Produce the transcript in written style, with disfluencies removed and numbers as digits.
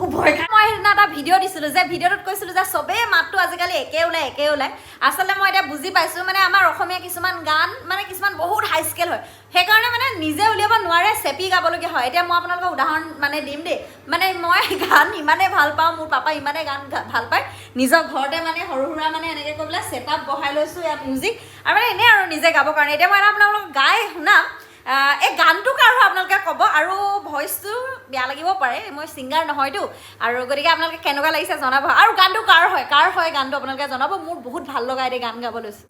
ভয় খাই মই সেইদিনা এটা ভিডিঅ' দিছিলোঁ যে ভিডিঅ'টোত কৈছিলোঁ যে চবেই মাতটো আজিকালি একে ওলায় আচলতে মই এতিয়া বুজি পাইছোঁ মানে আমাৰ অসমীয়া কিছুমান গান মানে কিছুমান বহুত হাই স্কেল হয় সেইকাৰণে মানে নিজে উলিয়াব নোৱাৰে চেপি গাবলগীয়া হয় এতিয়া মই আপোনালোকক উদাহৰণ মানে দিম দেই মানে মই গান ইমানেই ভাল পাওঁ মোৰ পাপা ইমানেই গান ভাল পায় নিজৰ ঘৰতে মানে সৰু সুৰা মানে এনেকৈ কৈ পেলাই ছেট আপ বহাই লৈছোঁ ইয়াত মিউজিক আৰু মানে এনেই আৰু নিজে গাবৰ কাৰণে এতিয়া মই আপোনালোকক গাই শুনাম এই গানটো কাৰ হয় আপোনালোকে ক'ব আৰু ভইচটো বেয়া লাগিব পাৰে মই ছিংগাৰ নহয়তো আৰু গতিকে আপোনালোকে কেনেকুৱা লাগিছে জনাব আৰু গানটো কাৰ হয় গানটো আপোনালোকে জনাব মোৰ বহুত ভাল লগা এতিয়া গান গাব লৈছোঁ